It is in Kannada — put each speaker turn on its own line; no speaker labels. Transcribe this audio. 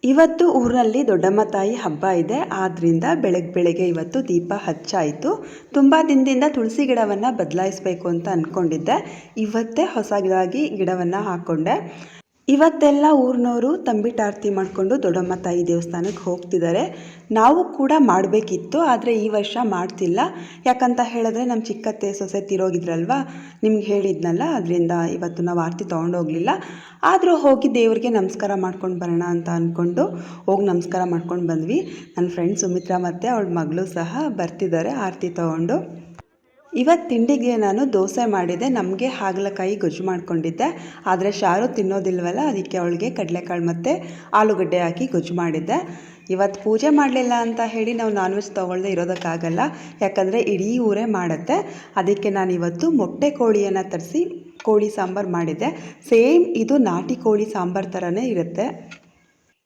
ಇವತ್ತು ಊರಲ್ಲಿ ದೊಡ್ಡಮ್ಮ ತಾಯಿ ಹಬ್ಬ ಇದೆ. ಆದ್ದರಿಂದ ಬೆಳಗ್ಗೆ ಇವತ್ತು ದೀಪ ಹಚ್ಚಾಯಿತು. ತುಂಬ ದಿನದಿಂದ ತುಳಸಿ ಗಿಡವನ್ನು ಬದಲಾಯಿಸಬೇಕು ಅಂತ ಅಂದ್ಕೊಂಡಿದ್ದೆ. ಇವತ್ತೇ ಹೊಸದಾಗಿ ಗಿಡವನ್ನು ಹಾಕ್ಕೊಂಡೆ. ಇವತ್ತೆಲ್ಲ ಊರಿನವರು ತಂಬಿಟಾರತಿ ಮಾಡಿಕೊಂಡು ದೊಡ್ಡಮ್ಮ ತಾಯಿ ದೇವಸ್ಥಾನಕ್ಕೆ ಹೋಗ್ತಿದ್ದಾರೆ. ನಾವು ಕೂಡ ಮಾಡಬೇಕಿತ್ತು, ಆದರೆ ಈ ವರ್ಷ ಮಾಡ್ತಿಲ್ಲ. ಯಾಕಂತ ಹೇಳಿದ್ರೆ ನಮ್ಮ ಚಿಕ್ಕತ್ತೆ ಸೊಸೆ ತೀರೋಗಿದ್ರಲ್ವ, ನಿಮ್ಗೆ ಹೇಳಿದ್ನಲ್ಲ, ಅದರಿಂದ ಇವತ್ತು ನಾವು ಆರತಿ ತೊಗೊಂಡೋಗಲಿಲ್ಲ. ಆದರೂ ಹೋಗಿ ದೇವರಿಗೆ ನಮಸ್ಕಾರ ಮಾಡ್ಕೊಂಡು ಬರೋಣ ಅಂತ ಅಂದ್ಕೊಂಡು ಹೋಗಿ ನಮಸ್ಕಾರ ಮಾಡ್ಕೊಂಡು ಬಂದ್ವಿ. ನನ್ನ ಫ್ರೆಂಡ್ ಸುಮಿತ್ರಾ ಮತ್ತು ಅವಳ ಮಗಳು ಸಹ ಬರ್ತಿದ್ದಾರೆ ಆರತಿ ತೊಗೊಂಡು. ಇವತ್ತು ತಿಂಡಿಗೆ ನಾನು ದೋಸೆ ಮಾಡಿದ್ದೆ. ನಮಗೆ ಹಾಗಲಕಾಯಿ ಗೊಜ್ಜು ಮಾಡ್ಕೊಂಡಿದ್ದೆ, ಆದರೆ ಶಾರು ತಿನ್ನೋದಿಲ್ವಲ್ಲ, ಅದಕ್ಕೆ ಅವಳಿಗೆ ಕಡಲೆಕಾಳು ಮತ್ತು ಆಲೂಗಡ್ಡೆ ಹಾಕಿ ಗೊಜ್ಜು ಮಾಡಿದ್ದೆ. ಇವತ್ತು ಪೂಜೆ ಮಾಡಲಿಲ್ಲ ಅಂತ ಹೇಳಿ ನಾವು ನಾನ್ ವೆಜ್ ತೊಗೊಳ್ದೆ ಇರೋದಕ್ಕಾಗಲ್ಲ, ಯಾಕಂದರೆ ಇಡೀ ಊರೇ ಮಾಡುತ್ತೆ. ಅದಕ್ಕೆ ನಾನಿವತ್ತು ಮೊಟ್ಟೆ ಕೋಳಿಯನ್ನು ತರಿಸಿ ಕೋಳಿ ಸಾಂಬಾರು ಮಾಡಿದ್ದೆ. ಸೇಮ್ ಇದು ನಾಟಿ ಕೋಳಿ ಸಾಂಬಾರು ಥರನೇ ಇರುತ್ತೆ.